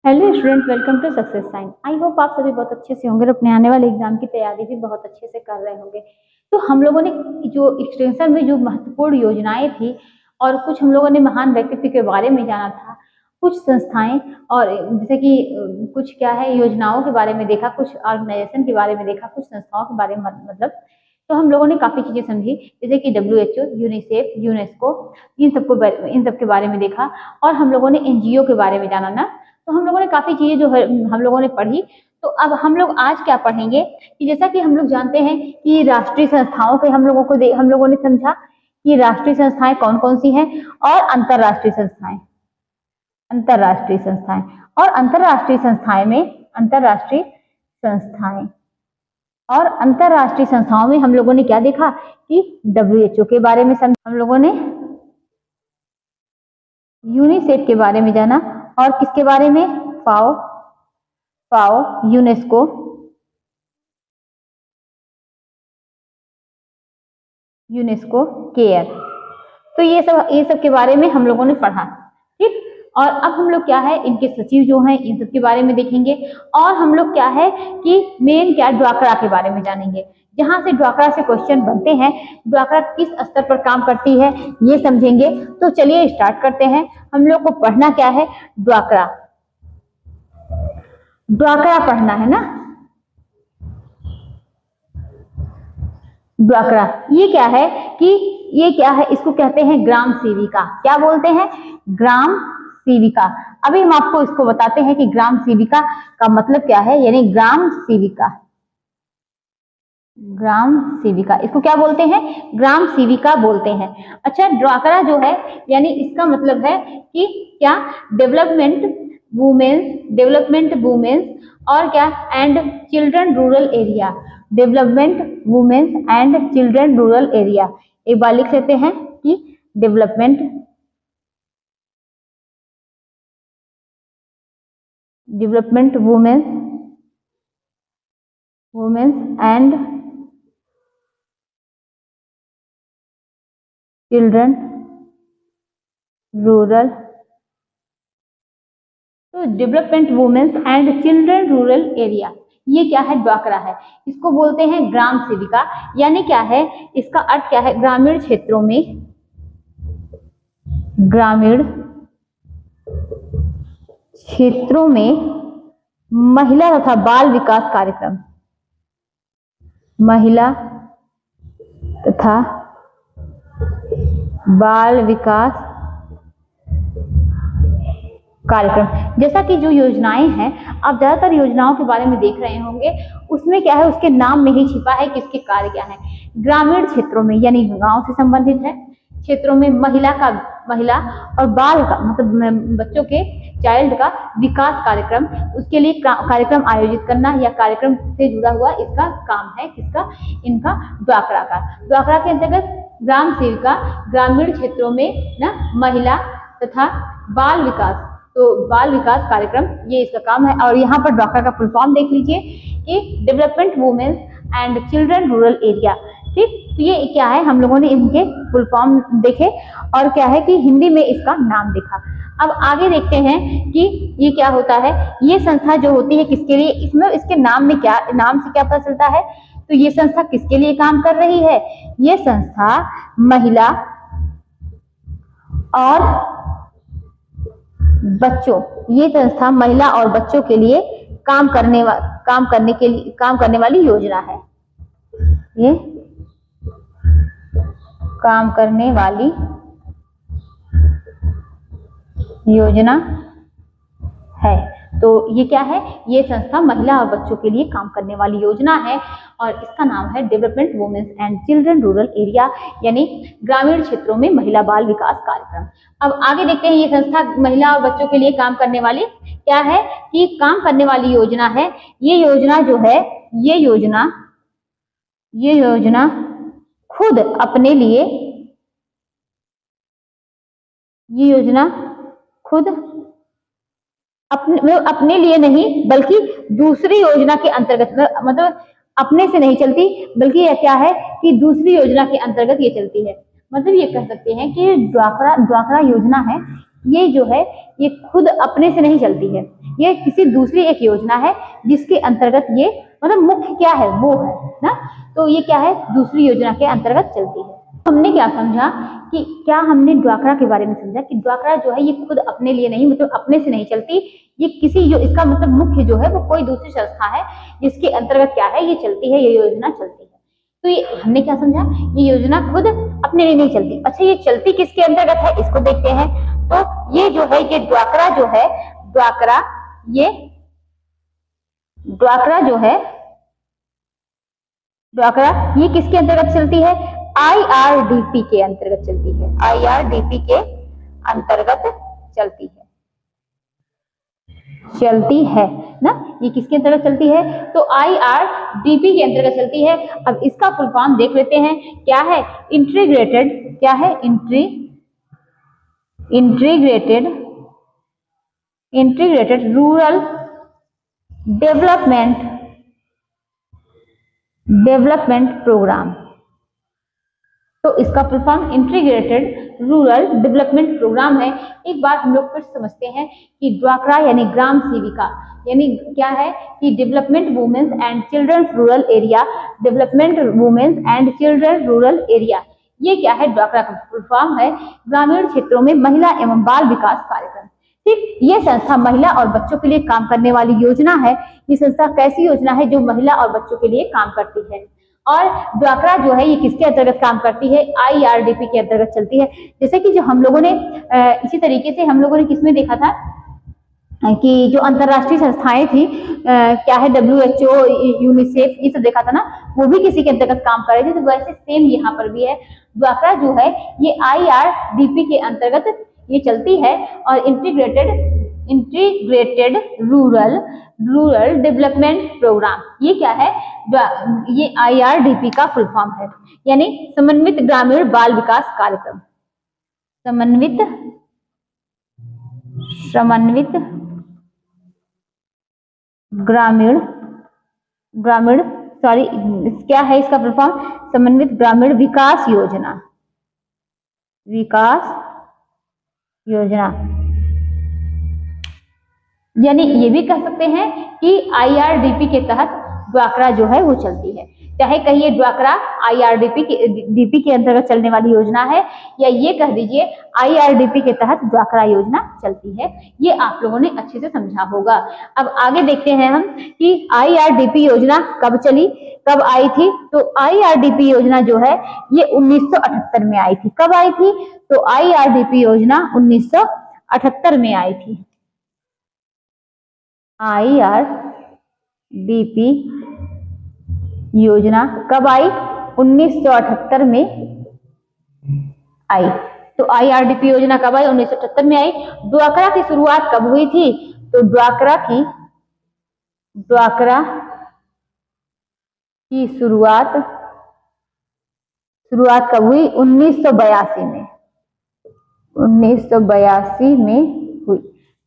Hello student, welcome to success sign. I hope आप सभी बहुत अच्छे से होंगे और अपने आने वाले एग्जाम की तैयारी भी बहुत अच्छे से कर रहे होंगे। तो हम लोगों ने जो एक्सटेंशन में जो महत्वपूर्ण योजनाएं थी और कुछ हम लोगों ने महान व्यक्तित्व के बारे में जाना था, कुछ संस्थाएं और जैसे कि कुछ क्या है योजनाओं के बारे में देखा, कुछ ऑर्गेनाइजेशन के बारे में देखा, कुछ संस्थाओं के बारे में मतलब तो हम लोगों ने काफी चीजें समझी, जैसे कि WHO, यूनिसेफ, यूनेस्को, इन सब के बारे में देखा और हम लोगों ने एनजीओ के बारे में जाना ना। तो हम लोगों ने काफी चीजें जो है हम लोगों ने पढ़ी। तो अब हम लोग आज क्या पढ़ेंगे कि जैसा कि हम लोग जानते हैं कि राष्ट्रीय संस्थाओं के हम लोगों ने समझा कि राष्ट्रीय संस्थाएं कौन कौन सी हैं और अंतरराष्ट्रीय संस्थाएं और संस्थाएं और अंतरराष्ट्रीय संस्थाओं में हम लोगों ने क्या देखा कि WHO के बारे में हम लोगों ने यूनिसेफ के बारे में जाना और किसके बारे में, फाओ, यूनेस्को, केयर। तो ये सब के बारे में हम लोगों ने पढ़ा। ठीक, और अब हम लोग क्या है इनके सचिव जो हैं इन सब के बारे में देखेंगे और हम लोग क्या है कि मेन क्या ड्वाकरा के बारे में जानेंगे, जहां से ड्वाकरा से क्वेश्चन बनते हैं, ड्वाकरा किस स्तर पर काम करती है ये समझेंगे। तो चलिए स्टार्ट करते हैं। हम लोग को पढ़ना क्या है, ड्वाकरा पढ़ना है ना। ड्वाकरा ये क्या है इसको कहते हैं ग्राम सेविका। क्या बोलते हैं, ग्राम सेविका। अभी हम आपको इसको बताते हैं कि ग्राम सेविका का मतलब क्या है, यानी ग्राम सेविका इसको क्या बोलते हैं, ग्राम सेविका बोलते हैं। अच्छा, ड्वाकरा जो है यानी इसका मतलब है कि क्या, डेवलपमेंट वुमेन्स और क्या, and children rural area, development women's and children rural area. एक बार लिख लेते हैं कि development women's and children rural. तो development women's and children rural area ये क्या है, ड्वाकरा है। इसको बोलते हैं ग्राम सेविका। यानी क्या है, इसका अर्थ क्या है, ग्रामीण क्षेत्रों में महिला तथा बाल विकास कार्यक्रम, महिला तथा बाल विकास कार्यक्रम। जैसा कि जो योजनाएं हैं, आप ज्यादातर योजनाओं के बारे में देख रहे होंगे, उसमें क्या है, उसके नाम में ही छिपा है कि इसके कार्य क्या है। ग्रामीण क्षेत्रों में यानी गांव से संबंधित है, क्षेत्रों में महिला और बाल का मतलब बच्चों के चाइल्ड का विकास कार्यक्रम, उसके लिए कार्यक्रम आयोजित करना या कार्यक्रम से जुड़ा हुआ इसका काम है, किसका, इनका ड्वाकरा का। ड्वाकरा के अंतर्गत ग्राम सेविका ग्रामीण क्षेत्रों में ना महिला तथा बाल विकास, तो बाल विकास कार्यक्रम ये इसका काम है। और यहाँ पर ड्वाकरा का फुल फॉर्म देख लीजिए कि development women's and children rural area. ठीक, तो ये क्या है, हम लोगों ने इनके फुल फॉर्म देखे और क्या है कि हिंदी में इसका नाम देखा। अब आगे देखते हैं कि ये क्या होता है। ये संस्था जो होती है किसके लिए, इसमें इसके नाम से क्या पता चलता है, तो ये संस्था किसके लिए काम कर रही है, ये संस्था महिला और बच्चों, ये संस्था महिला और बच्चों के लिए काम करने वाली योजना है। ये काम करने वाली योजना है। तो ये क्या है, ये संस्था महिला और बच्चों के लिए काम करने वाली योजना है और इसका नाम है development women's and children rural area, यानी ग्रामीण क्षेत्रों में महिला बाल विकास कार्यक्रम। अब आगे देखते हैं, ये संस्था महिला और बच्चों के लिए काम करने वाली क्या है कि काम करने वाली योजना है। ये योजना जो है, ये योजना खुद अपने लिए, ये योजना खुद अपने लिए नहीं बल्कि दूसरी योजना के अंतर्गत, मतलब अपने से नहीं चलती बल्कि यह क्या है कि दूसरी योजना के अंतर्गत ये चलती है। मतलब ये कह सकते हैं कि ड्वाकरा योजना है, ये जो है ये खुद अपने से नहीं चलती है, ये किसी दूसरी एक योजना है जिसके अंतर्गत ये मतलब मुख्य क्या है वो है ना, तो ये क्या है दूसरी योजना के अंतर्गत चलती है। हमने क्या समझा कि क्या हमने ड्वाक्रा के बारे में समझा कि ड्वाक्रा जो है ये खुद अपने लिए नहीं मतलब अपने से नहीं चलती, ये किसी जो इसका मतलब मुख्य जो है वो कोई दूसरी संस्था है जिसके अंतर्गत क्या है ये चलती है, ये योजना चलती है। तो ये हमने क्या समझा, ये योजना खुद अपने लिए नहीं चलती। अच्छा ये चलती किसके अंतर्गत है इसको देखते हैं। तो ये जो है ये ड्वाक्रा जो है, ड्वाक्रा ये किसके अंतर्गत चलती है, IRDP के अंतर्गत चलती है, IRDP के अंतर्गत चलती है ना, ये किसके अंतर्गत चलती है, तो IRDP के अंतर्गत चलती है। अब इसका फुल फॉर्म देख लेते हैं क्या है, इंटीग्रेटेड, क्या है इंटीग्रेटेड रूरल डेवलपमेंट प्रोग्राम। तो इसका full form integrated rural development programme है। एक बार हम लोग फिर समझते हैं कि ड्वाक्रा यानी ग्राम सेविका यानी क्या है कि development women's and children's rural area, development women's and children rural area, ये क्या है ड्वाक्रा का फुल फॉर्म है ग्रामीण क्षेत्रों में महिला एवं बाल विकास कार्यक्रम। ठीक, ये संस्था महिला और बच्चों के लिए काम करने वाली योजना है। ये संस्था कैसी योजना है जो महिला और बच्चों के लिए काम करती है। और ड्वाक्रा जो है ये किसके अंतर्गत काम करती है, IRDP के अंतर्गत चलती है। जैसे कि जो हम लोगों ने इसी तरीके से हम लोगों ने किसमें देखा था कि जो अंतरराष्ट्रीय संस्थाएं थी क्या है WHO, यूनिसेफ, ये सब देखा था ना, वो भी किसी के अंतर्गत काम कर रहे थे। तो वैसे सेम यहाँ पर भी है, ड्वाक्रा जो है ये IRDP के अंतर्गत ये चलती है। और इंटीग्रेटेड रूरल डेवलपमेंट प्रोग्राम, ये क्या है, ये IRDP का फुल फॉर्म है, यानी समन्वित ग्रामीण बाल विकास कार्यक्रम, समन्वित ग्रामीण क्या है इसका फुल फॉर्म, समन्वित ग्रामीण विकास योजना, यानी ये भी कह सकते हैं कि IRDP के तहत ड्वाक्रा जो है वो चलती है। चाहे कहिए ड्वाक्रा IRDP के अंतर्गत चलने वाली योजना है, या ये कह दीजिए IRDP के तहत ड्वाक्रा योजना चलती है। ये आप लोगों ने अच्छे से समझा होगा। अब आगे देखते हैं हम कि IRDP योजना कब चली, कब आई थी। तो IRDP योजना जो है ये 1978 में आई थी। कब आई थी, तो IRDP योजना 1978 में आई थी। IRDP योजना कब आई, 1978 में आई। तो IRDP योजना कब आई, 1978 में आई। ड्वाक्रा की शुरुआत कब हुई थी, तो ड्वाक्रा की शुरुआत कब हुई, 1982 में, 1982 में हुई।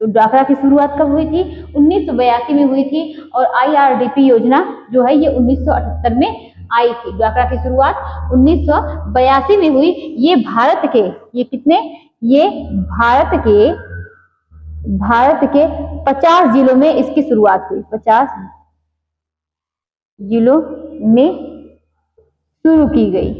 तो ड्वाक्रा की शुरुआत कब हुई थी, 1982 में हुई थी। और IRDP योजना जो है ये 1978 में आई थी। ड्वाक्रा की शुरुआत 1982 में हुई। ये भारत के, ये कितने, ये भारत के 50 जिलों में इसकी शुरुआत हुई, 50 जिलों में शुरू की गई।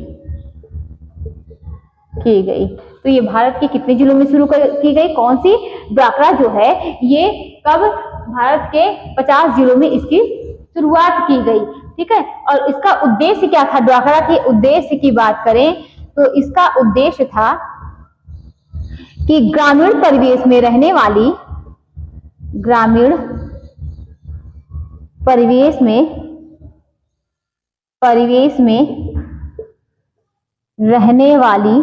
तो ये भारत के कितने जिलों में शुरू की गई, कौन सी, ड्वाक्रा जो है ये कब, भारत के 50 जिलों में इसकी शुरुआत की गई। ठीक है, और इसका उद्देश्य क्या था, ड्वाक्रा के उद्देश्य की बात करें तो इसका उद्देश्य था कि ग्रामीण परिवेश में रहने वाली, ग्रामीण परिवेश में रहने वाली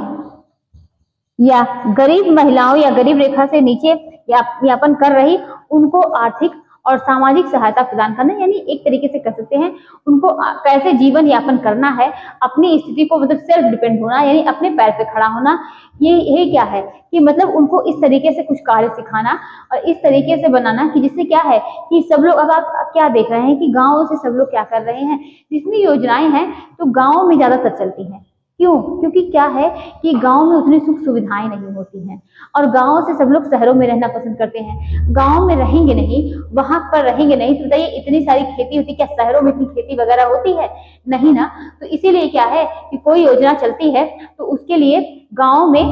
या गरीब महिलाओं या गरीब रेखा से नीचे यापन कर रही, उनको आर्थिक और सामाजिक सहायता प्रदान करना। यानी एक तरीके से कह सकते हैं उनको कैसे जीवन यापन करना है, अपनी स्थिति को मतलब सेल्फ डिपेंड होना, यानी अपने पैर पे खड़ा होना। ये क्या है कि मतलब उनको इस तरीके से कुछ कार्य सिखाना और इस तरीके से बनाना कि जिससे क्या है कि सब लोग, अब आप क्या देख रहे हैं कि गाँव से सब लोग क्या कर रहे हैं, जितनी योजनाएं हैं तो गाँव में ज्यादातर चलती हैं। क्यों? क्योंकि क्या है कि गांव में उतनी सुख सुविधाएं नहीं होती हैं और गांव से सब लोग शहरों में रहना पसंद करते हैं। गांव में रहेंगे नहीं, वहां पर रहेंगे नहीं तो बताइए इतनी सारी खेती होती, क्या शहरों में इतनी खेती वगैरह होती है? नहीं ना। तो इसीलिए क्या है कि कोई योजना चलती है तो उसके लिए गांव में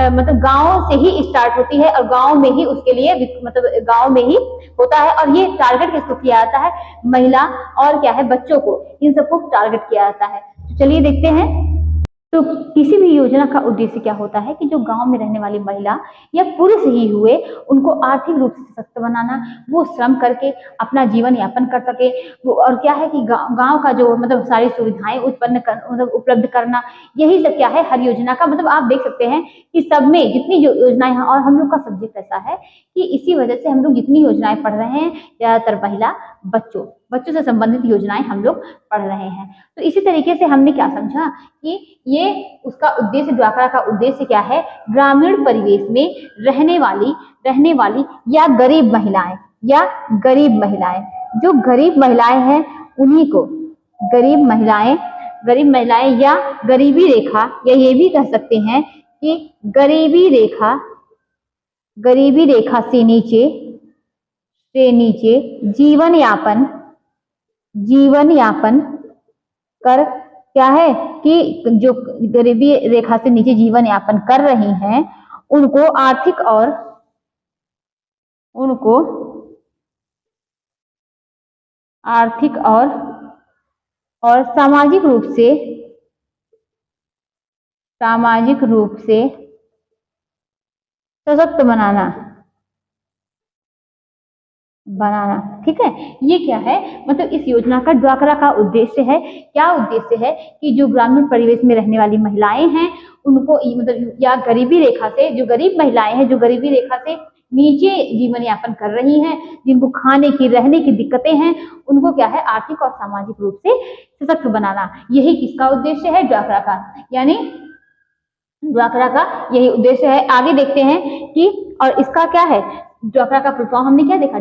मतलब गांव से ही स्टार्ट होती है और गांव में ही उसके लिए मतलब गांव में ही होता है। और ये टारगेट किसको किया जाता है? महिला और क्या है, बच्चों को, इन सबको टारगेट किया जाता है। तो चलिए देखते हैं। तो किसी भी योजना का उद्देश्य क्या होता है कि जो गांव में रहने वाली महिला या पुरुष ही हुए उनको आर्थिक रूप से सशक्त बनाना, वो श्रम करके अपना जीवन यापन कर सके। वो और क्या है कि गांव का जो मतलब सारी सुविधाएं उत्पन्न कर मतलब उपलब्ध करना, यही सब क्या है हर योजना का मतलब। आप देख सकते हैं कि सब में जितनी योजनाएं हैं, और हम लोग का सब्जेक्ट ऐसा है कि इसी वजह से हम लोग जितनी योजनाएं पढ़ रहे हैं ज्यादातर महिला बच्चों से संबंधित योजनाएं हम लोग पढ़ रहे हैं। तो इसी तरीके से हमने क्या समझा कि ये उसका उद्देश्य, ड्वाक्रा का उद्देश्य क्या है? ग्रामीण परिवेश में रहने वाली या गरीब महिलाएं जो गरीब महिलाएं हैं उन्हीं को गरीब महिलाएं या गरीबी रेखा, या ये भी कह सकते हैं कि गरीबी रेखा से नीचे जीवन यापन कर, क्या है कि जो गरीबी रेखा से नीचे जीवन यापन कर रही हैं उनको आर्थिक और सामाजिक रूप से सशक्त बनाना। ठीक है, ये क्या है मतलब इस योजना का ड्वाक्रा का उद्देश्य है। क्या उद्देश्य है कि जो ग्रामीण परिवेश में रहने वाली महिलाएं हैं उनको मतलब या गरीबी रेखा से, जो गरीब महिलाएं हैं जो गरीबी रेखा से नीचे जीवन यापन कर रही हैं, जिनको खाने की रहने की दिक्कतें हैं, उनको क्या है आर्थिक और सामाजिक रूप से सशक्त बनाना। यही किसका उद्देश्य है? ड्वाक्रा का। यानी ड्वाक्रा का यही उद्देश्य है। आगे देखते हैं कि और इसका क्या है, ड्वाक्रा का फुल फॉर्म हमने क्या देखा?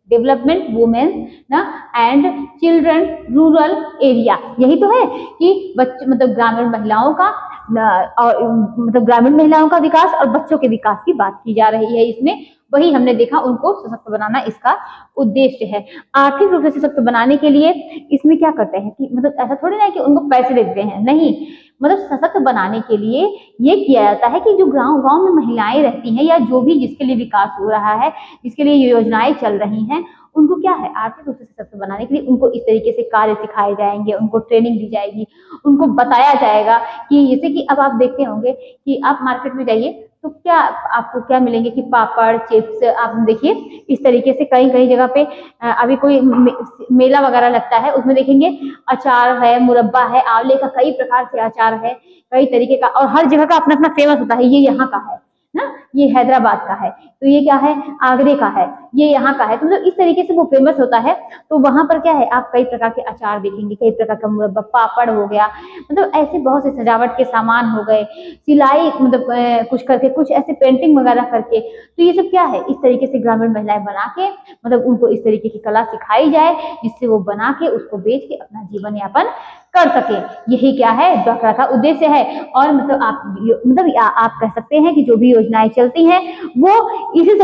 डेवलपमेंट वुमेन ना एंड चिल्ड्रन रूरल एरिया। यही तो है कि बच्चे मतलब ग्रामीण महिलाओं का और मतलब ग्रामीण महिलाओं का विकास और बच्चों के विकास की बात की जा रही है इसमें। वही हमने देखा, उनको सशक्त बनाना इसका उद्देश्य है। आर्थिक रूप से सशक्त बनाने के लिए इसमें क्या करते हैं कि मतलब ऐसा थोड़ी ना है कि उनको पैसे देते हैं, नहीं, मतलब सशक्त बनाने के लिए ये किया जाता है कि जो गांव में महिलाएं रहती हैं या जो भी जिसके लिए विकास हो रहा है, जिसके लिए ये योजनाएं चल रही हैं, उनको क्या है आर्थिक रूप से सशक्त बनाने के लिए उनको इस तरीके से कार्य सिखाए जाएंगे, उनको ट्रेनिंग दी जाएगी, उनको बताया जाएगा कि जैसे कि अब आप देखते होंगे कि आप मार्केट में जाइए तो क्या आपको क्या मिलेंगे कि पापड़, चिप्स, आप देखिए इस तरीके से कई जगह पे अभी कोई मेला वगैरह लगता है, उसमें देखेंगे अचार है, मुरब्बा है, आंवले का कई प्रकार से अचार है, कई तरीके का, और हर जगह का अपना अपना फेमस होता है। ये यहाँ का है ना, ये हैदराबाद का है, तो ये क्या है आगरे का है, ये यहाँ का है, तो मतलब इस तरीके से वो फेमस होता है। तो वहां पर क्या है आप कई प्रकार के अचार देखेंगे, कई प्रकार का मुरब्बा, पापड़ हो गया, मतलब ऐसे बहुत से सजावट के सामान हो गए, सिलाई मतलब कुछ करके, कुछ ऐसे पेंटिंग वगैरह करके। तो ये सब क्या है इस तरीके से ग्रामीण महिलाएं बना के मतलब उनको इस तरीके की कला सिखाई जाए जिससे वो बना के उसको बेच के अपना जीवन यापन कर सके। यही क्या है ड्वाक्रा का उद्देश्य है। और मतलब आप कह सकते हैं कि जो भी योजनाएं चलती हैं वो इसी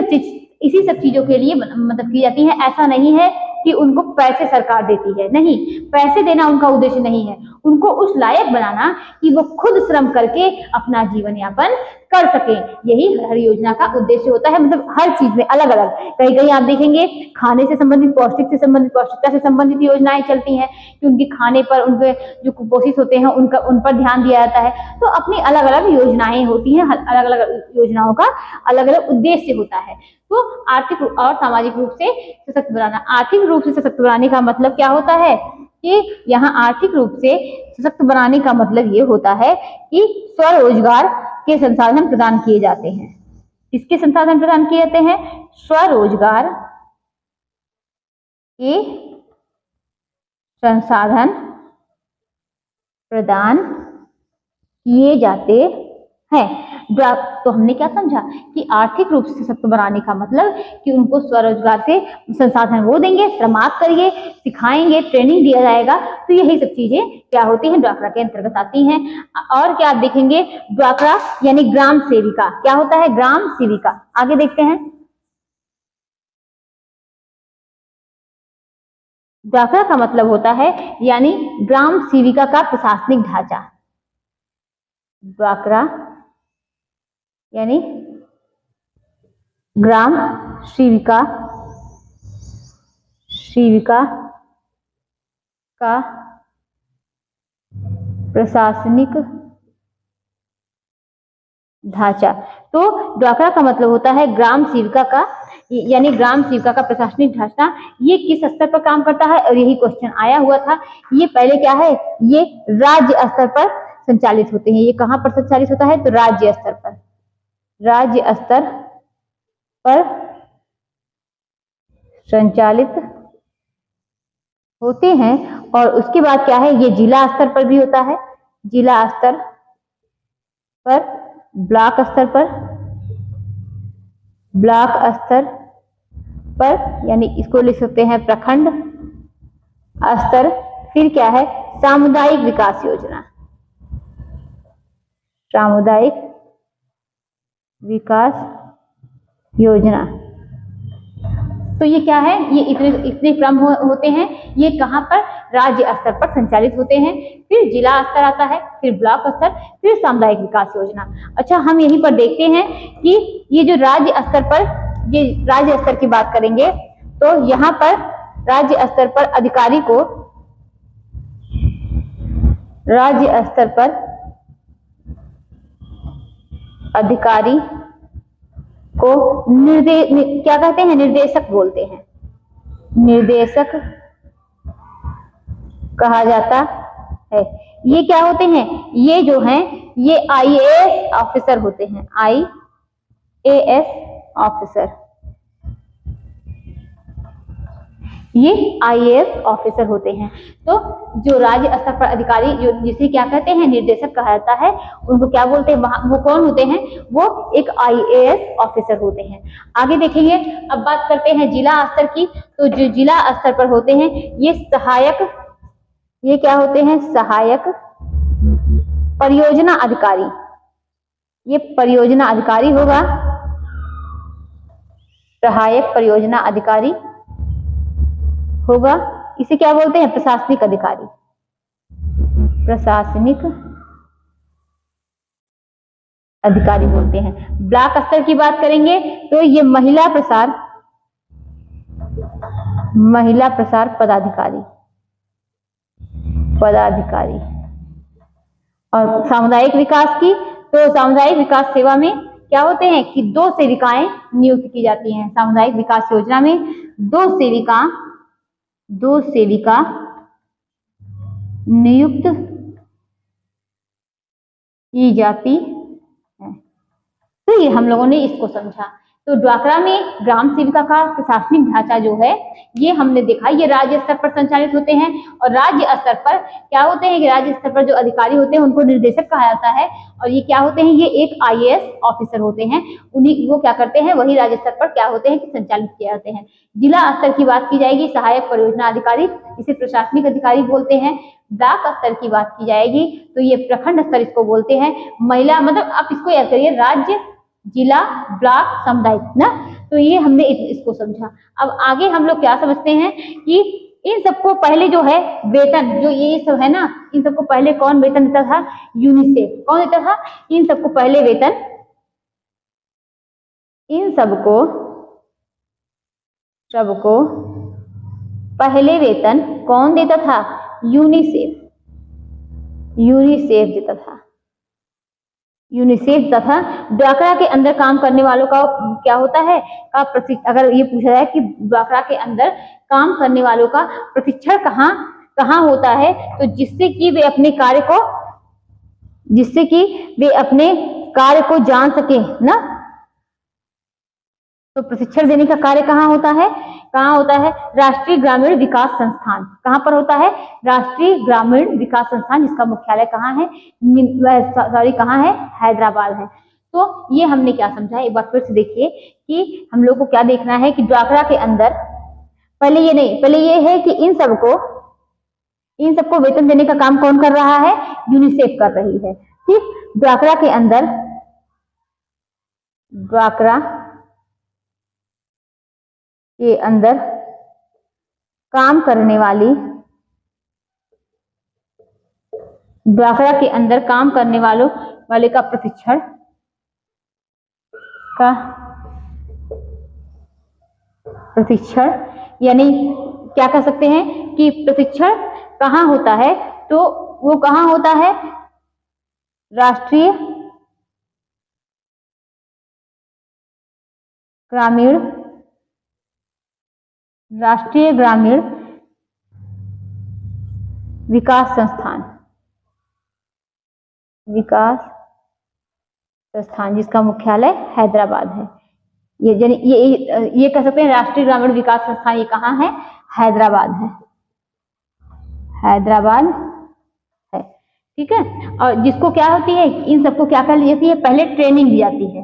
सब चीजों के लिए मतलब की जाती है। ऐसा नहीं है कि उनको पैसे सरकार देती है, नहीं, पैसे देना उनका उद्देश्य नहीं है, उनको उस लायक बनाना कि वो खुद श्रम करके अपना जीवन यापन कर सके। यही हर योजना का उद्देश्य होता है। मतलब हर चीज में अलग अलग, कहीं आप देखेंगे खाने से संबंधित, पौष्टिकता से संबंधित योजनाएं चलती हैं कि उनके खाने पर, उनके जो कुपोषित होते हैं उन पर ध्यान दिया जाता है। तो अपनी अलग अलग योजनाएं होती हैं, अलग अलग योजनाओं का अलग अलग उद्देश्य होता है। तो आर्थिक और सामाजिक रूप से सशक्त बनाना। आर्थिक रूप से सशक्त बनाने का मतलब क्या होता है कि यहाँ आर्थिक रूप से सशक्त बनाने का मतलब ये होता है कि स्वरोजगार के संसाधन प्रदान किए जाते हैं। किसके संसाधन प्रदान किए जाते हैं? स्वरोजगार के संसाधन प्रदान किए जाते है। तो हमने क्या समझा कि आर्थिक रूप से सशक्त बनाने का मतलब कि उनको स्वरोजगार से संसाधन वो देंगे, श्रमार्थ करिए, सिखाएंगे, ट्रेनिंग दिया जाएगा। तो यही सब चीजें क्या होती हैं, ड्वाक्रा के अंतर्गत आती हैं। और क्या आप देखेंगे, ड्वाक्रा यानी ग्राम सेविका क्या होता है, ग्राम सेविका। आगे देखते हैं, ड्वाक्रा का मतलब होता है यानी ग्राम सेविका का प्रशासनिक ढांचा। ड्वाक्रा यानी ग्राम सेविका का प्रशासनिक ढांचा। तो ड्वाक्रा का मतलब होता है ग्राम सेविका का यानी ग्राम सेविका का प्रशासनिक ढांचा। ये किस स्तर पर काम करता है, और यही क्वेश्चन आया हुआ था। ये पहले क्या है, ये राज्य स्तर पर संचालित होते हैं। ये कहां पर संचालित होता है, तो राज्य स्तर पर, राज्य स्तर पर संचालित होते हैं। और उसके बाद क्या है, ये जिला स्तर पर भी होता है, जिला स्तर पर, ब्लॉक स्तर पर, ब्लॉक स्तर पर, यानी इसको लिख सकते हैं प्रखंड स्तर। फिर क्या है, सामुदायिक विकास योजना, सामुदायिक विकास योजना। तो ये क्या है, ये इतने क्रम होते हैं। ये कहां पर, राज्य स्तर पर संचालित होते हैं। फिर जिला स्तर आता है, फिर ब्लॉक स्तर, फिर सामुदायिक विकास योजना। अच्छा, हम यहीं पर देखते हैं कि ये जो राज्य स्तर पर, ये राज्य स्तर की बात करेंगे तो यहाँ पर राज्य स्तर पर अधिकारी को, राज्य स्तर पर अधिकारी को क्या कहते हैं, निर्देशक बोलते हैं, निर्देशक कहा जाता है। ये क्या होते हैं, ये जो हैं ये आईएएस ऑफिसर होते हैं, आईएएस ऑफिसर, ये आईएएस ऑफिसर होते हैं। तो जो राज्य स्तर पर अधिकारी, जो जिसे क्या कहते हैं, निर्देशक कहा जाता है, उनको क्या बोलते हैं, वो कौन होते हैं, वो एक आईएएस ऑफिसर होते हैं। आगे देखेंगे, अब बात करते हैं जिला स्तर की। तो जो जिला स्तर पर होते हैं ये सहायक, ये क्या होते हैं, सहायक परियोजना अधिकारी। ये परियोजना अधिकारी होगा, सहायक परियोजना अधिकारी होगा। इसे क्या बोलते हैं, प्रशासनिक अधिकारी, प्रशासनिक अधिकारी बोलते हैं। ब्लॉक स्तर की बात करेंगे तो ये महिला प्रसार पदाधिकारी, और सामुदायिक विकास की, तो सामुदायिक विकास सेवा में क्या होते हैं कि 2 सेविकाएं नियुक्त की जाती हैं। सामुदायिक विकास योजना में 2 सेविका नियुक्त की जाती है। तो ये हम लोगों ने इसको समझा। तो ड्वाक्रा में ग्राम सेविका का प्रशासनिक ढांचा जो है ये हमने देखा, ये राज्य स्तर पर संचालित होते हैं। और राज्य स्तर पर क्या होते हैं कि राज्य स्तर पर जो अधिकारी होते हैं उनको निर्देशक कहा जाता है। और ये क्या होते हैं, ये एक आईएएस ऑफिसर होते हैं। उन्हीं वो क्या करते हैं, वही राज्य स्तर पर क्या होते हैं कि संचालित किए जाते हैं। जिला स्तर की बात की जाएगी, सहायक परियोजना अधिकारी, इसे प्रशासनिक अधिकारी बोलते हैं। ब्लॉक स्तर की बात की जाएगी तो ये प्रखंड स्तर इसको बोलते हैं। महिला, मतलब आप इसको याद करिए, राज्य, जिला, ब्लॉक, सामुदायिक ना। तो ये हमने इसको समझा। अब आगे हम लोग क्या समझते हैं कि इन सबको पहले जो है वेतन, जो ये सब है ना, इन सबको पहले कौन वेतन देता था, यूनिसेफ। कौन देता था इन सबको पहले वेतन, इन सबको पहले वेतन कौन देता था, यूनिसेफ देता था, यूनिसेफ तथा ड्वाक्रा के अंदर काम करने वालों का क्या होता है का अगर ये पूछा जाए कि ड्वाक्रा के अंदर काम करने वालों का प्रशिक्षण कहाँ होता है, तो जिससे कि वे अपने कार्य को जान सके ना। तो प्रशिक्षण देने का कार्य कहाँ होता है, कहाँ होता है? राष्ट्रीय ग्रामीण विकास संस्थान। कहाँ पर होता है? राष्ट्रीय ग्रामीण विकास संस्थान, जिसका मुख्यालय कहाँ है? सॉरी, कहाँ है? हैदराबाद है। तो ये हमने क्या समझा, एक बार फिर से देखिए कि हम लोग को क्या देखना है कि ड्वाक्रा के अंदर पहले ये नहीं, पहले ये है कि इन सबको वेतन देने का काम कौन कर रहा है? यूनिसेफ कर रही है। ठीक, ड्वाक्रा के अंदर, ड्वाक्रा के अंदर काम करने वाली, ड्वाक्रा के अंदर काम करने वाले का प्रशिक्षण यानी क्या कह सकते हैं कि प्रशिक्षण कहाँ होता है? तो वो कहाँ होता है? राष्ट्रीय ग्रामीण विकास संस्थान, जिसका मुख्यालय हैदराबाद है। ये कह सकते हैं राष्ट्रीय ग्रामीण विकास संस्थान, ये कहाँ है? हैदराबाद है, हैदराबाद है। ठीक है, और जिसको क्या होती है, इन सबको क्या कर ली जाती है? पहले ट्रेनिंग दी जाती है।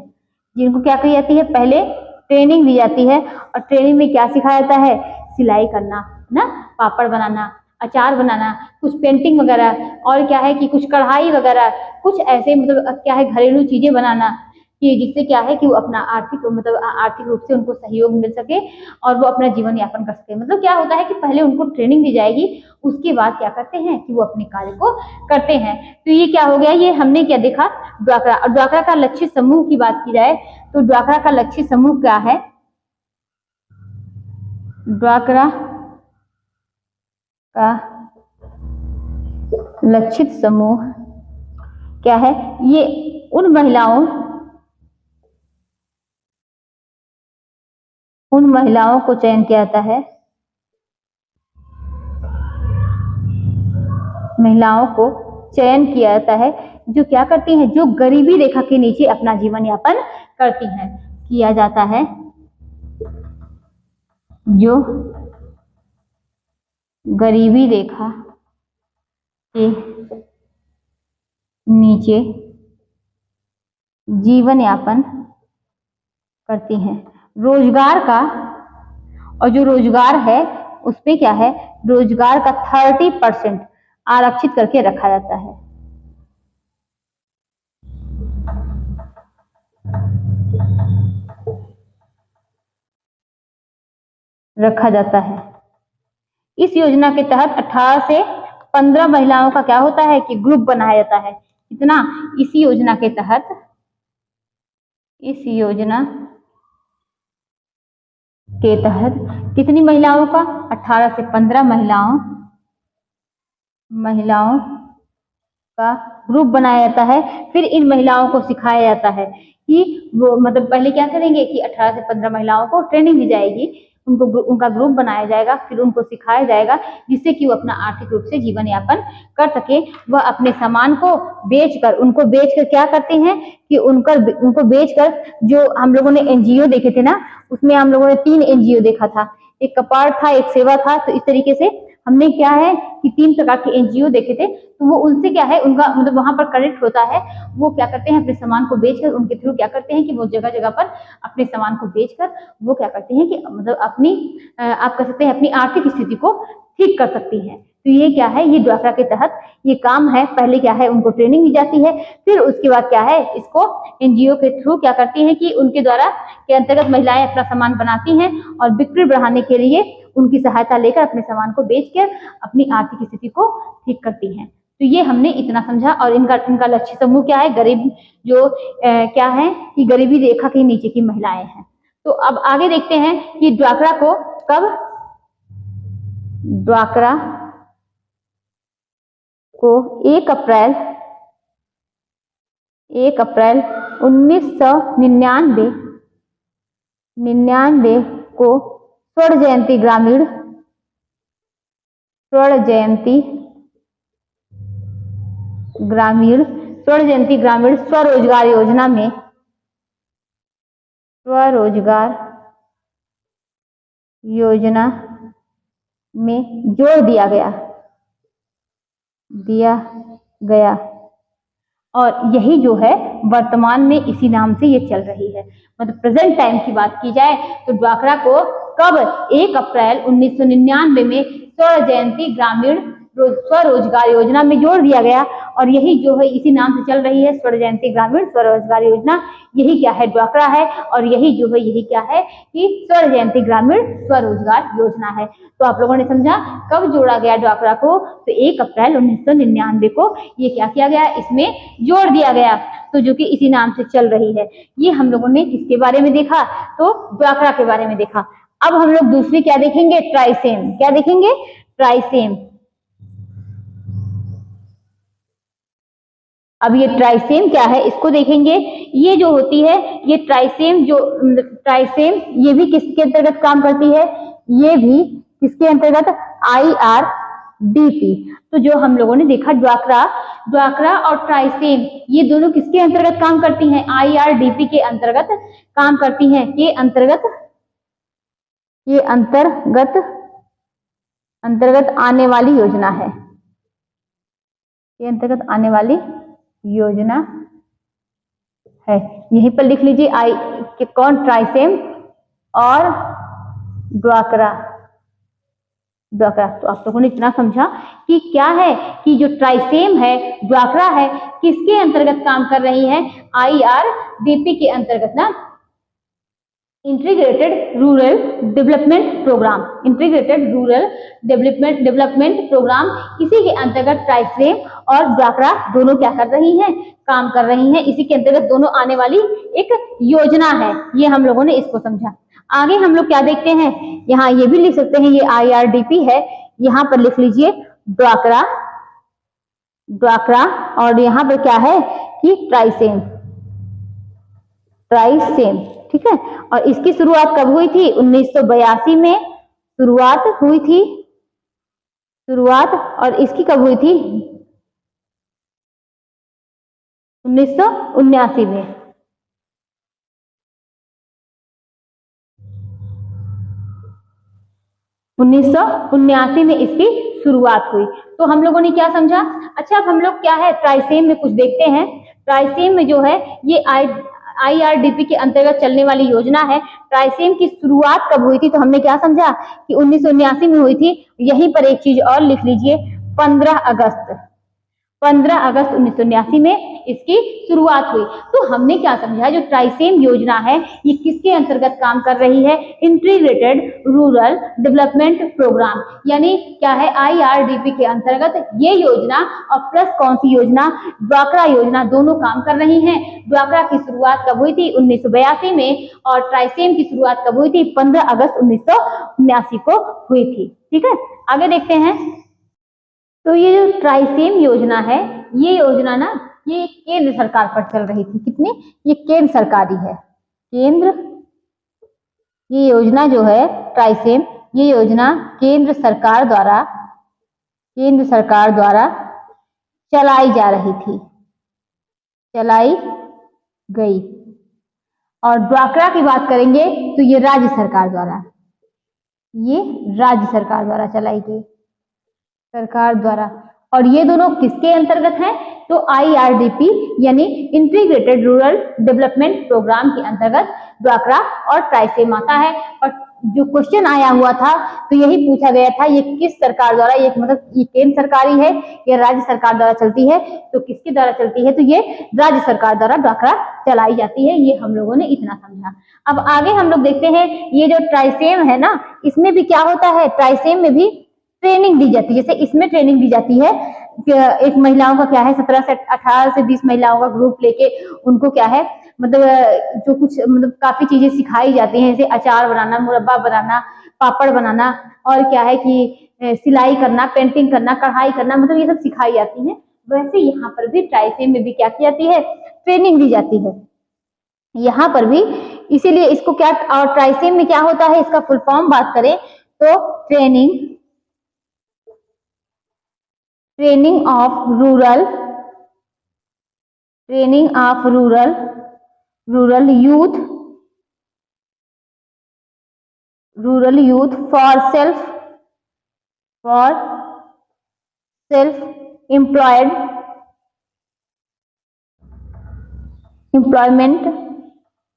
जिनको क्या कही जाती है? पहले ट्रेनिंग दी जाती है। और ट्रेनिंग में क्या सिखाया जाता है? सिलाई करना, ना, पापड़ बनाना, अचार बनाना, कुछ पेंटिंग वगैरह, और क्या है कि कुछ कढ़ाई वगैरह, कुछ ऐसे मतलब क्या है घरेलू चीजें बनाना, कि जिससे क्या है कि वो अपना आर्थिक रूप से उनको सहयोग मिल सके और वो अपना जीवन यापन कर सके। मतलब क्या होता है कि पहले उनको ट्रेनिंग दी जाएगी, उसके बाद क्या करते हैं कि वो अपने कार्य को करते हैं। तो ये क्या हो गया? ये हमने क्या देखा? ड्वाक्रा। और ड्वाक्रा का लक्षित समूह की बात की जाए तो ड्वाक्रा का लक्षित समूह क्या है? ड्वाक्रा का लक्षित समूह क्या है? ये उन महिलाओं को चयन किया जाता है, महिलाओं को चयन किया जाता है जो क्या करती हैं? जो गरीबी रेखा के नीचे अपना जीवन यापन करती हैं, किया जाता है जो गरीबी रेखा के नीचे जीवन यापन करती हैं। रोजगार का, और जो रोजगार है उसमें क्या है? रोजगार का 30% आरक्षित करके रखा जाता है। इस योजना के तहत 18 से 15 महिलाओं का क्या होता है कि ग्रुप बनाया जाता है। कितना? इस योजना के तहत कितनी महिलाओं का? 18 से 15 महिलाओं का ग्रुप बनाया जाता है। फिर इन महिलाओं को सिखाया जाता है कि वो मतलब पहले क्या करेंगे कि 18 से 15 महिलाओं को ट्रेनिंग दी जाएगी, उनका ग्रुप बनाया जाएगा, फिर उनको सिखाया जाएगा जिससे कि वो अपना आर्थिक रूप से जीवन यापन कर सके। वह अपने सामान को उनको बेचकर क्या करते हैं कि उनको बेचकर, जो हम लोगों ने एनजीओ देखे थे ना, उसमें हम लोगों ने 3 एनजीओ देखा था, एक कपाड़ था, एक सेवा था। तो इस तरीके से हमने क्या है कि 3 प्रकार के एनजीओ देखे थे। तो वो उनसे क्या है, उनका मतलब वहां पर कनेक्ट होता है। वो क्या करते हैं? अपने सामान को बेचकर, उनके थ्रू क्या करते हैं कि वो जगह जगह पर अपने सामान को बेचकर वो क्या करते हैं कि मतलब अपनी आप कह सकते हैं अपनी आर्थिक स्थिति को ठीक कर सकती है। तो ये क्या है? ये ड्वाक्रा के तहत ये काम है। पहले क्या है? उनको ट्रेनिंग दी जाती है, फिर उसके बाद क्या है? इसको एनजीओ के थ्रू क्या करती है कि उनके द्वारा के अंतर्गत महिलाएं अपना सामान बनाती हैं और बिक्री बढ़ाने के लिए उनकी सहायता लेकर अपने सामान को बेचकर अपनी आर्थिक स्थिति को ठीक करती हैं। तो ये हमने इतना समझा। और इनका लक्ष्य समूह क्या है? गरीब, जो क्या है कि गरीबी रेखा के नीचे की महिलाएं हैं। तो अब आगे देखते हैं कि ड्वाक्रा को कब, ड्वाक्रा को 1 अप्रैल 1999 को स्वर्ण जयंती ग्रामीण स्वरोजगार योजना में योजना में जोड़ दिया गया और यही जो है वर्तमान में इसी नाम से ये चल रही है। मतलब प्रेजेंट टाइम की बात की जाए तो ड्वाक्रा को कब 1 अप्रैल 1999 में स्वर्ण जयंती ग्रामीण स्वरोजगार योजना में जोड़ दिया गया और यही जो है इसी नाम से चल रही है स्वर्ण जयंती ग्रामीण स्वरोजगार योजना। यही क्या है, ड्वाक्रा है और यही जो है यही क्या है कि स्वर्ण जयंती ग्रामीण स्वरोजगार योजना है। तो आप लोगों ने समझा कब जोड़ा गया ड्वाक्रा को, तो 1 अप्रैल 1999 को ये क्या किया गया, इसमें जोड़ दिया गया, तो जो कि इसी नाम से चल रही है। ये हम लोगों ने किसके बारे में देखा, तो ड्वाक्रा के बारे में देखा। अब हम लोग दूसरी क्या देखेंगे, ट्राइसेम। क्या देखेंगे, ट्राइसेम। अब ये ट्राइसेम क्या है इसको देखेंगे। ये जो होती है ये ट्राइसेम ट्राइसेम ये भी किसके अंतर्गत काम करती है, ये भी किसके अंतर्गत, IRDP। तो जो हम लोगों ने देखा ड्वाक्रा और ट्राइसेम ये दोनों किसके अंतर्गत काम करती हैं, IRDP के अंतर्गत काम करती हैं। ये अंतर्गत आने वाली योजना है, ये अंतर्गत आने वाली योजना है। यहीं पर लिख लीजिए कौन, ट्राइसेम और ड्वाक्रा। तो आप लोगों ने इतना समझा कि क्या है कि जो ट्राइसेम है, ड्वाक्रा है, किसके अंतर्गत काम कर रही है, IRDP के अंतर्गत ना, इंटीग्रेटेड रूरल डेवलपमेंट प्रोग्राम, इसी के अंतर्गत ट्राइसेम और ड्वाक्रा दोनों क्या कर रही हैं, काम कर रही हैं। इसी के अंतर्गत दोनों आने वाली एक योजना है। ये हम लोगों ने इसको समझा। आगे हम लोग क्या देखते हैं, यहाँ ये भी लिख सकते हैं, ये IRDP है, यहाँ पर लिख लीजिए ड्वाक्रा और यहाँ पर क्या है कि ट्राइसेम, ठीक है। और इसकी शुरुआत कब हुई थी, 1982 में शुरुआत हुई थी, और इसकी कब हुई थी, 1979 में। में इसकी शुरुआत हुई। तो हम लोगों ने क्या समझा, अच्छा अब हम लोग क्या है ट्राइसेम में कुछ देखते हैं। ट्राइसेम में जो है ये IRDP के अंतर्गत चलने वाली योजना है। ट्राइसेम की शुरुआत कब हुई थी, तो हमने क्या समझा कि 1979 में हुई थी। यहीं पर एक चीज और लिख लीजिए, 15 अगस्त 1979 में इसकी शुरुआत हुई। तो हमने क्या समझा, जो ट्राइसेम योजना है ये किसके अंतर्गत काम कर रही है, इंटीग्रेटेड रूरल डेवलपमेंट प्रोग्राम, यानी क्या है IRDP के अंतर्गत ये योजना और प्लस कौन सी योजना, ड्वाक्रा योजना, दोनों काम कर रही हैं। ड्वाक्रा की शुरुआत कब हुई थी, 1982 में, और ट्राइसेम की शुरुआत कब हुई थी, 15 अगस्त 1979 को हुई थी। ठीक है, आगे देखते हैं। तो ये जो ट्राइसेम योजना है, ये योजना ना ये केंद्र सरकार पर चल रही थी। कितनी, ये केंद्र सरकारी है, ये योजना जो है ट्राइसेम, ये योजना केंद्र सरकार द्वारा चलाई जा रही थी, चलाई गई। और ड्वाक्रा की बात करेंगे तो ये राज्य सरकार द्वारा चलाई गई, और ये दोनों किसके अंतर्गत हैं, तो IRDP यानी इंटीग्रेटेड रूरल डेवलपमेंट प्रोग्राम के अंतर्गत ड्वाक्रा और ट्राइसेम आता है। और जो क्वेश्चन आया हुआ था तो यही पूछा गया था, ये किस सरकार द्वारा, ये मतलब ये केंद्र सरकारी है या राज्य सरकार द्वारा चलती है, तो किसके द्वारा चलती है, तो ये राज्य सरकार द्वारा ड्वाक्रा चलाई जाती है। ये हम लोगों ने इतना समझा। अब आगे हम लोग देखते हैं, ये जो ट्राइसेम है ना, इसमें भी क्या होता है, ट्राइसेम में भी ट्रेनिंग दी जाती है। जैसे इसमें ट्रेनिंग दी जाती है, एक महिलाओं का क्या है 17 से 18 से 20 महिलाओं का ग्रुप लेके उनको क्या है मतलब जो कुछ मतलब काफी चीजें सिखाई जाती हैं, जैसे अचार बनाना, मुरब्बा बनाना, पापड़ बनाना, और क्या है कि सिलाई करना, पेंटिंग करना, कढ़ाई करना, मतलब ये सब सिखाई जाती है। वैसे यहाँ पर भी ट्राइसेम में भी क्या की जाती है, ट्रेनिंग दी जाती है यहाँ पर भी। इसीलिए इसको क्या, और ट्राइसेम में क्या होता है, इसका फुल फॉर्म बात करें तो training of rural rural youth for self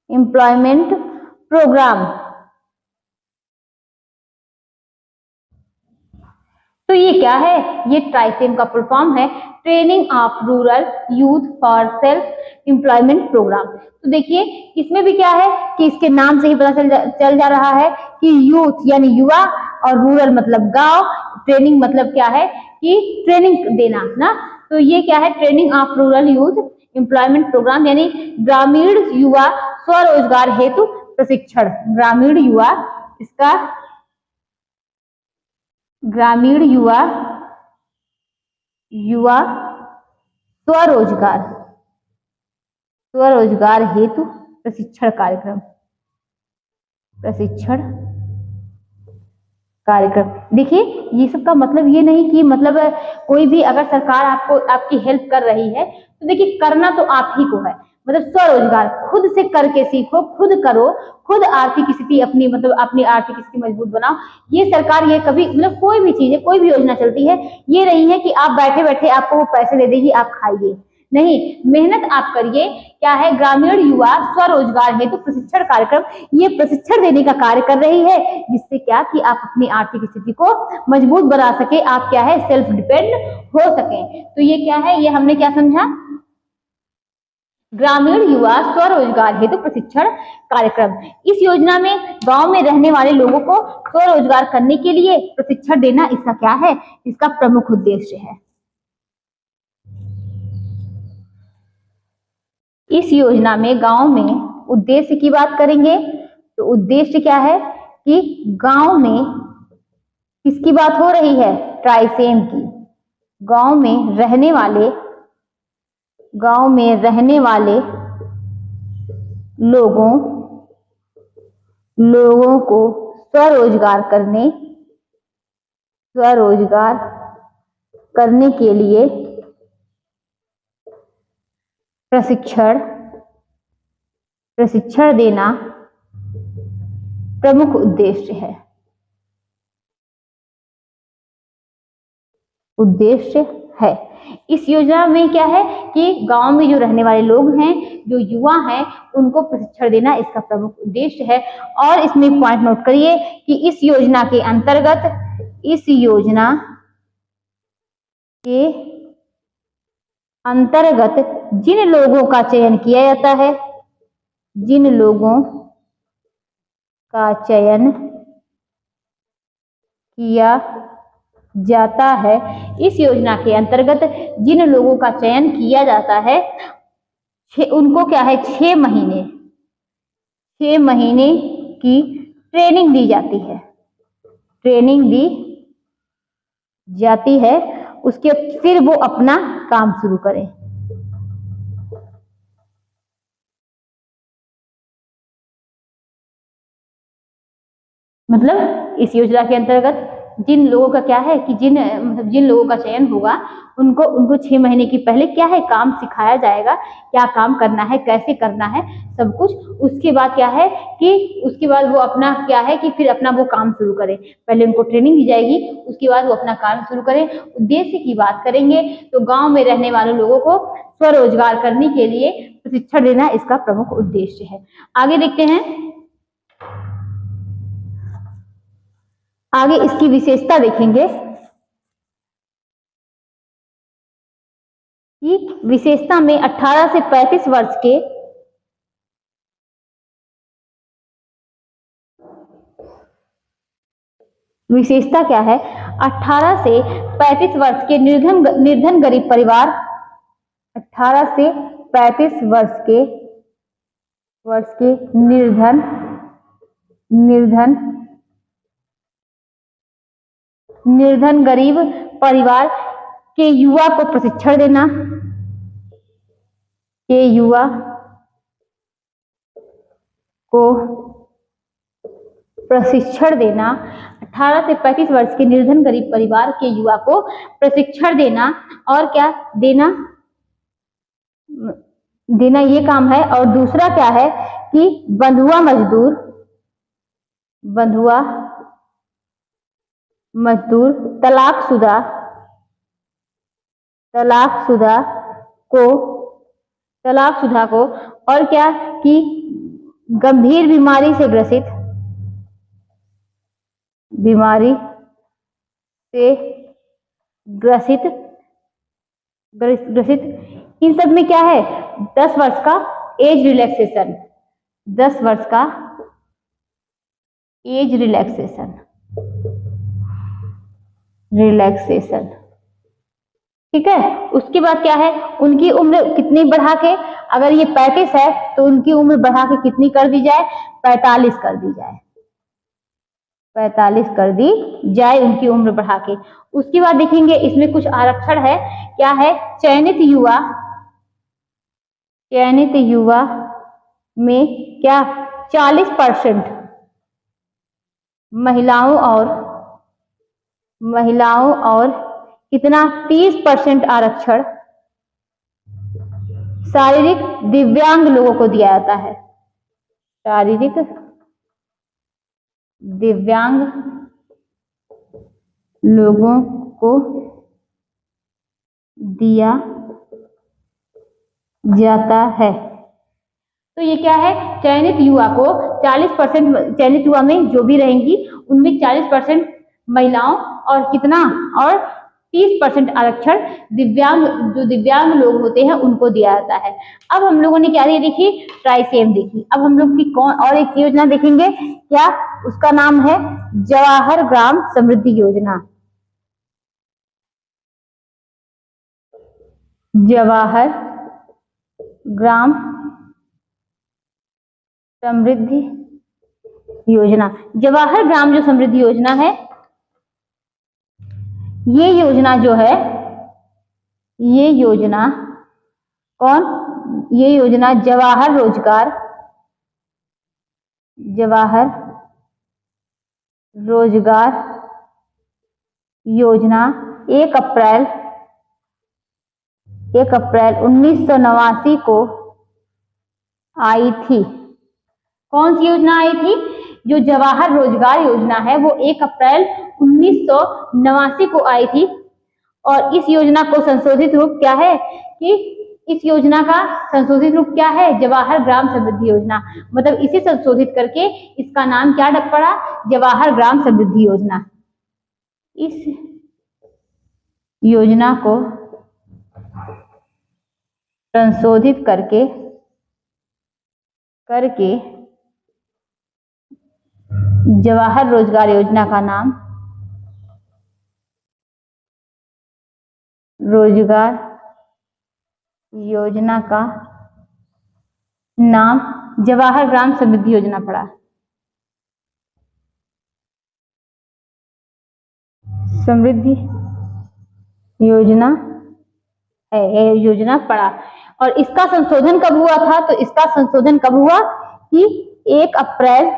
employment programme. तो ये क्या है, ये ट्राइसेम का फुल फॉर्म है, training of rural youth for self employment programme. तो देखिए इसमें भी क्या है कि इसके नाम से ही पता चल जा रहा है कि यूथ यानी युवा और रूरल मतलब गांव, ट्रेनिंग मतलब क्या है कि ट्रेनिंग देना ना। तो ये क्या है, training of rural youth employment programme यानी ग्रामीण युवा स्वरोजगार हेतु प्रशिक्षण। ग्रामीण युवा, इसका ग्रामीण युवा स्वरोजगार हेतु प्रशिक्षण कार्यक्रम। देखिए ये सब का मतलब ये नहीं कि मतलब कोई भी अगर सरकार आपकी हेल्प कर रही है तो देखिए करना तो आप ही को है, मतलब स्वरोजगार खुद से करके सीखो, खुद करो, खुद आर्थिक स्थिति अपनी मतलब अपनी आर्थिक स्थिति मजबूत बनाओ। ये सरकार ये कभी मतलब कोई भी चीज है, कोई भी योजना चलती है, ये नहीं है कि आप बैठे बैठे आपको वो पैसे दे देगी आप खाइए, नहीं, मेहनत आप करिए। क्या है, ग्रामीण युवा स्वरोजगार हेतु प्रशिक्षण कार्यक्रम, ये प्रशिक्षण देने का कार्य कर रही है जिससे क्या कि आप अपनी आर्थिक स्थिति को मजबूत बना सके, आप क्या है सेल्फ डिपेंड हो सके। तो ये क्या है, ये हमने क्या समझा, ग्रामीण युवा स्वरोजगार हेतु प्रशिक्षण कार्यक्रम। इस योजना में गांव में रहने वाले लोगों को स्वरोजगार करने के लिए प्रशिक्षण देना इसका क्या है, इसका प्रमुख उद्देश्य है। इस योजना में गांव में उद्देश्य की बात करेंगे तो उद्देश्य क्या है कि गांव में किसकी बात हो रही है, ट्राइसेम की। गांव में रहने वाले लोगों को स्वरोजगार करने के लिए प्रशिक्षण देना प्रमुख उद्देश्य है। इस योजना में क्या है कि गांव में जो रहने वाले लोग हैं, जो युवा हैं, उनको प्रशिक्षण देना इसका प्रमुख उद्देश्य है। और इसमें पॉइंट नोट करिए कि इस योजना के अंतर्गत जिन लोगों का चयन किया जाता है, इस योजना के अंतर्गत जिन लोगों का चयन किया जाता है उनको क्या है 6 महीने की ट्रेनिंग दी जाती है, उसके फिर वो अपना काम शुरू करें। मतलब इस योजना के अंतर्गत जिन लोगों का क्या है कि जिन लोगों का चयन होगा उनको 6 महीने की पहले क्या है काम सिखाया जाएगा, क्या काम करना है, कैसे करना है, सब कुछ। उसके बाद क्या है कि उसके बाद वो अपना क्या है कि फिर अपना वो काम शुरू करें। पहले उनको ट्रेनिंग दी जाएगी, उसके बाद वो अपना काम शुरू करें। उद्देश्य की बात करेंगे तो गाँव में रहने वाले लोगों को स्वरोजगार करने के लिए प्रशिक्षण देना इसका प्रमुख उद्देश्य है। आगे देखते हैं, आगे इसकी विशेषता देखेंगे कि विशेषता में 18 से 35 वर्ष के विशेषता क्या है, 18 से 35 वर्ष के निर्धन गरीब परिवार, 18 से 35 वर्ष के निर्धन गरीब परिवार के युवा को प्रशिक्षण देना, 18 से 35 वर्ष के निर्धन गरीब परिवार के युवा को प्रशिक्षण देना। और क्या देना ये काम है। और दूसरा क्या है कि बंधुआ बंधुआ मजदूर, को तलाकशुदा को और क्या कि गंभीर बीमारी से ग्रसित ग्रसित इन सब में क्या है 10 वर्ष का एज रिलैक्सेशन, 10 वर्ष का एज रिलैक्सेशन। ठीक है, उसके बाद क्या है उनकी उम्र कितनी बढ़ा के, अगर ये 35 है तो उनकी उम्र बढ़ा के कितनी कर दी जाए 45 कर दी जाए, 45 कर दी जाए उनकी उम्र बढ़ा के। उसके बाद देखेंगे इसमें कुछ आरक्षण है, क्या है चयनित युवा में क्या 40% महिलाओं और कितना 30% आरक्षण शारीरिक दिव्यांग लोगों को दिया जाता है, शारीरिक दिव्यांग लोगों को दिया जाता है। तो ये क्या है चयनित युवा को 40%, चयनित युवा में जो भी रहेंगी उनमें 40% महिलाओं और कितना और 30% आरक्षण जो दिव्यांग लोग होते हैं उनको दिया जाता है। अब हम लोगों ने क्या देखी ट्राइसेम देखी। अब हम लोग की कौन और एक योजना देखेंगे, क्या उसका नाम है जवाहर ग्राम समृद्धि योजना। जवाहर ग्राम समृद्धि योजना, जवाहर ग्राम जो समृद्धि योजना है, ये योजना जो है, ये योजना जवाहर रोजगार योजना 1 अप्रैल 1989 को आई थी। कौन सी योजना आई थी? जो जवाहर रोजगार योजना है वो 1 अप्रैल 1989 को आई थी। और इस योजना को संशोधित रूप क्या है कि इस योजना का संशोधित रूप क्या है जवाहर ग्राम समृद्धि योजना, मतलब इसे संशोधित करके इसका नाम क्या पड़ा जवाहर ग्राम समृद्धि योजना। इस योजना को संशोधित करके जवाहर रोजगार योजना का नाम जवाहर ग्राम समृद्धि योजना पड़ा। समृद्धि योजना पड़ा। और इसका संशोधन कब हुआ था? तो इसका संशोधन कब हुआ कि 1 अप्रैल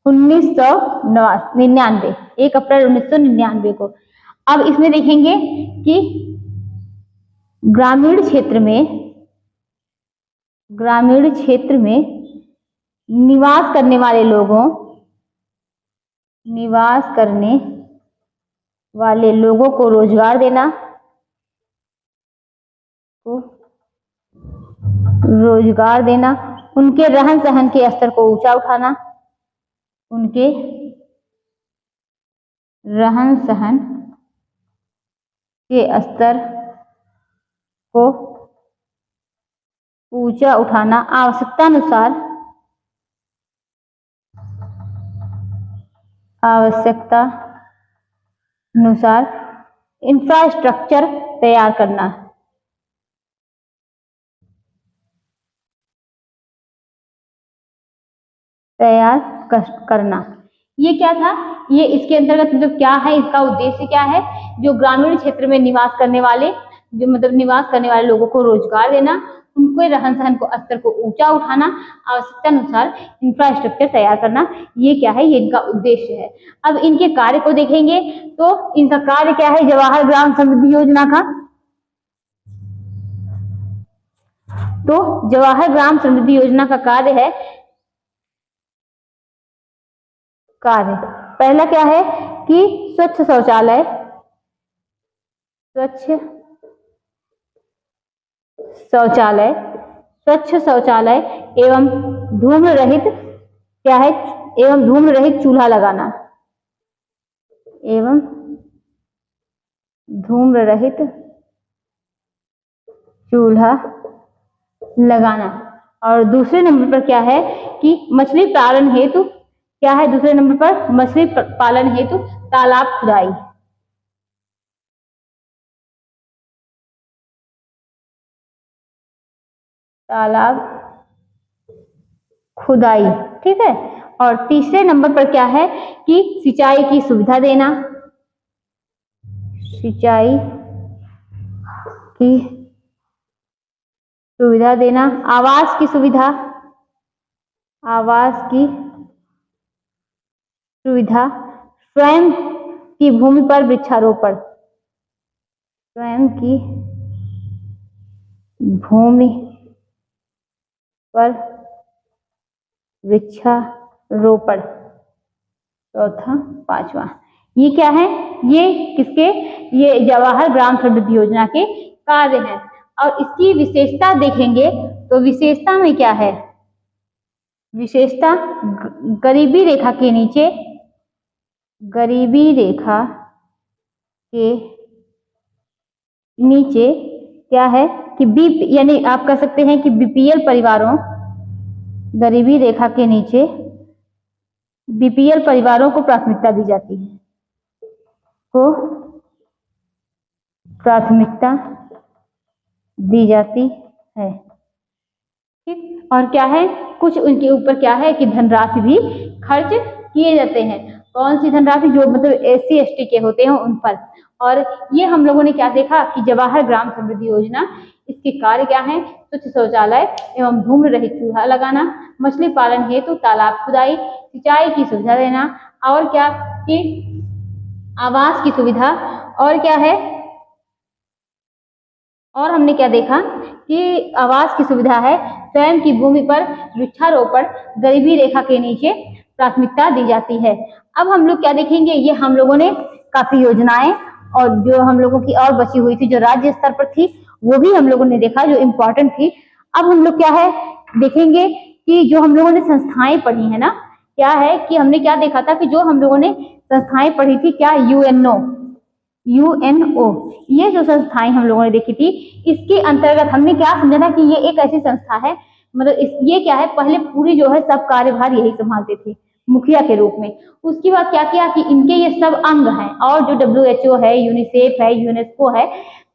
1999, 1 अप्रैल 1999 को। अब इसमें देखेंगे कि ग्रामीण क्षेत्र में निवास करने वाले लोगों को रोजगार देना, उनके रहन सहन के स्तर को ऊंचा उठाना, उनके रहन सहन के स्तर को ऊंचा उठाना, आवश्यकता अनुसार इंफ्रास्ट्रक्चर तैयार करना। ये क्या था? ये इसके अंतर्गत मतलब क्या है, इसका उद्देश्य क्या है? जो ग्रामीण क्षेत्र में निवास करने वाले लोगों को रोजगार देना, उनके रहन सहन को स्तर को ऊंचा उठाना, आवश्यकता अनुसार इंफ्रास्ट्रक्चर तैयार करना, ये क्या है? ये इनका उद्देश्य है। अब इनके कार्य को देखेंगे तो इनका कार्य क्या है जवाहर ग्राम समृद्धि योजना का? तो जवाहर ग्राम समृद्धि योजना का कार्य है कार्य। पहला क्या है कि स्वच्छ शौचालय, स्वच्छ शौचालय, स्वच्छ शौचालय एवं धूम्र रहित क्या है, एवं धूम्र रहित चूल्हा लगाना, एवं धूम्र रहित चूल्हा लगाना। और दूसरे नंबर पर क्या है कि मछली पालन हेतु क्या है, दूसरे नंबर पर मछली पालन हेतु तालाब खुदाई, तालाब खुदाई, ठीक है। और तीसरे नंबर पर क्या है कि सिंचाई की सुविधा देना, सिंचाई की सुविधा देना, आवास की सुविधा, आवास की सुविधा, स्वयं की भूमि पर वृक्षारोपण, स्वयं की भूमि पर वृक्षारोपण। चौथा, पांचवा, ये क्या है, ये किसके, ये जवाहर ग्राम समृद्धि योजना के कार्य हैं। और इसकी विशेषता देखेंगे तो विशेषता में क्या है, विशेषता गरीबी रेखा के नीचे, गरीबी रेखा के नीचे क्या है कि यानी आप कह सकते हैं कि बीपीएल परिवारों, गरीबी रेखा के नीचे बीपीएल परिवारों को प्राथमिकता दी जाती है, को प्राथमिकता दी जाती है, ठीक। और क्या है, कुछ उनके ऊपर क्या है कि धनराशि भी खर्च किए जाते हैं। कौन सी धनराशि, जो मतलब एससी एसटी के होते हैं उन पर। और ये हम लोगों ने क्या देखा कि जवाहर ग्राम समृद्धि योजना, इसके कार्य क्या है, स्वच्छ शौचालय एवं धूम्र रहित चूल्हा लगाना, मछली पालन हेतु तालाब खुदाई, सिंचाई की सुविधा देना, और क्या कि आवास की सुविधा, और क्या है, और हमने क्या देखा कि आवास की सुविधा है, स्वयं की भूमि पर वृक्षारोपण, गरीबी रेखा के नीचे प्राथमिकता दी जाती है। अब हम लोग क्या देखेंगे, ये हम लोगों ने काफी योजनाएं और जो हम लोगों की और बची हुई थी जो राज्य स्तर पर थी वो भी हम लोगों ने देखा जो इम्पोर्टेंट थी। अब हम लोग क्या है देखेंगे कि जो हम लोगों ने संस्थाएं पढ़ी है ना, क्या है कि हमने क्या देखा था कि जो हम लोगों ने संस्थाएं पढ़ी थी, क्या यूएनओ, ये जो संस्थाएं हम लोगों ने देखी थी, इसके अंतर्गत हमने क्या समझा था कि ये एक ऐसी संस्था है, मतलब ये क्या है, पहले पूरी जो है सब कार्यभार यही संभालते थे मुखिया के रूप में। उसके बाद क्या किया कि इनके ये सब अंग हैं, और जो WHO है, यूनिसेफ है, यूनेस्को है,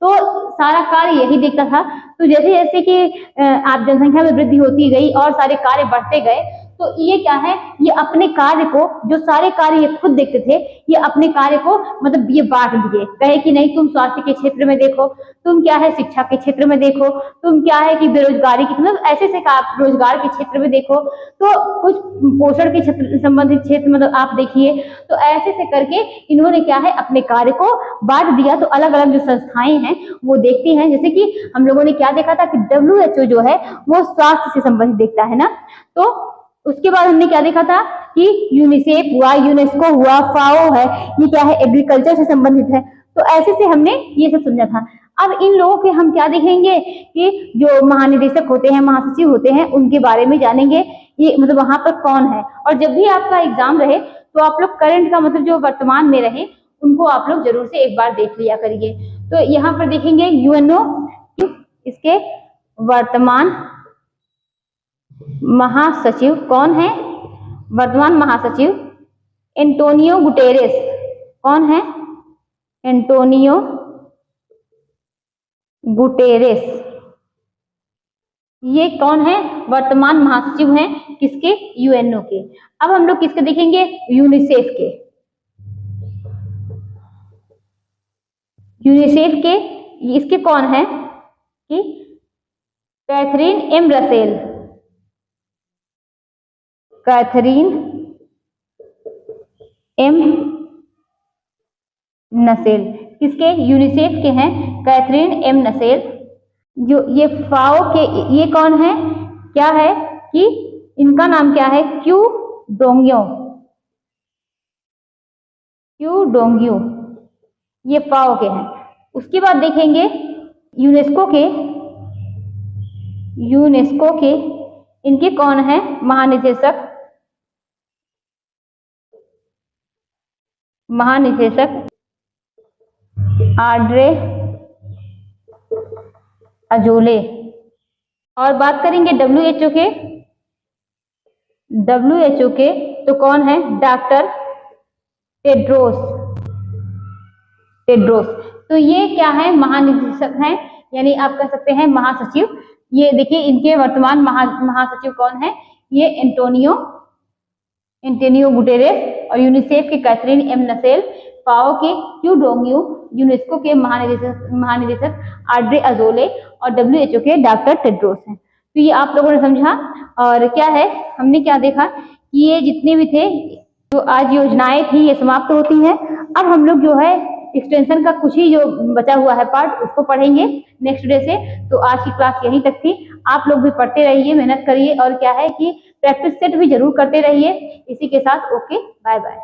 तो सारा कार्य यही देखता था। तो जैसे जैसे कि आप जनसंख्या में वृद्धि होती गई और सारे कार्य बढ़ते गए, तो ये क्या है, ये अपने कार्य को, जो सारे कार्य ये खुद देखते थे, ये अपने कार्य को मतलब ये बांट दिए, कहे कि नहीं तुम स्वास्थ्य के क्षेत्र में देखो, तुम क्या है शिक्षा के क्षेत्र में देखो, तुम क्या है कि बेरोजगारी की, मतलब ऐसे आप रोजगार के क्षेत्र में देखो, तो कुछ पोषण के क्षेत्र संबंधित क्षेत्र मतलब आप देखिए। तो ऐसे से करके इन्होंने क्या है अपने कार्य को बांट दिया। तो अलग अलग जो संस्थाएं हैं वो देखती हैं, जैसे कि हम लोगों ने क्या देखा था कि WHO जो है वो स्वास्थ्य से संबंधित देखता है ना। तो उसके बाद हमने क्या देखा था कि यूनिसेफ हुआ, यूनेस्को हुआ, फाओ है, ये क्या है एग्रीकल्चर से संबंधित है। तो ऐसे से हमने ये सब समझा था। अब इन लोगों के हम क्या देखेंगे कि जो महानिदेशक होते हैं, महासचिव होते हैं, उनके बारे में जानेंगे, ये मतलब वहां पर कौन है। और जब भी आपका एग्जाम रहे तो आप लोग करंट का मतलब जो वर्तमान में रहे उनको आप लोग जरूर से एक बार देख लिया करिए। तो यहाँ पर देखेंगे यूएनओ, इसके वर्तमान महासचिव कौन है, वर्तमान महासचिव एंटोनियो गुटेरेस। कौन है, एंटोनियो गुटेरेस। ये कौन है, वर्तमान महासचिव हैं किसके, यूएनओ के। अब हम लोग किसके देखेंगे, यूनिसेफ के। यूनिसेफ के इसके कौन है कि Catherine M Russell, Catherine M Russell, किसके, यूनिसेफ के हैं कैथरीन एम नसेल। जो ये फाओ के ये कौन है, क्या है कि इनका नाम क्या है, क्यू डोंग्यो, क्यू डोंग्यू, ये फाओ के हैं। उसके बाद देखेंगे यूनेस्को के इनके कौन है महानिदेशक, आड्रे अजोले। और बात करेंगे डब्ल्यूएचओ के तो कौन है, डॉक्टर टेड्रोस। तो ये क्या है, महानिदेशक हैं, यानी आप कह सकते हैं महासचिव। ये देखिए इनके वर्तमान महासचिव कौन है, ये एंटोनियो गुटेरेस, और यूनिसेफ के कैथरीन एम नसेल, फाओ के क्यू डोंग्यू, यूनेस्को के महानिदेशक आड्रे अजोले, और डब्ल्यूएचओ के डॉक्टर टेड्रोस हैं। तो ये आप लोगों ने समझा। और क्या है, हमने क्या देखा कि ये जितने भी थे जो आज योजनाएं थी ये समाप्त होती हैं। अब हम लोग जो है एक्सटेंशन का कुछ ही जो बचा हुआ है पार्ट उसको पढ़ेंगे नेक्स्ट डे से। तो आज की क्लास यहीं तक थी। आप लोग भी पढ़ते रहिए, मेहनत करिए, और क्या है कि प्रैक्टिस सेट भी जरूर करते रहिए। इसी के साथ ओके, बाय बाय।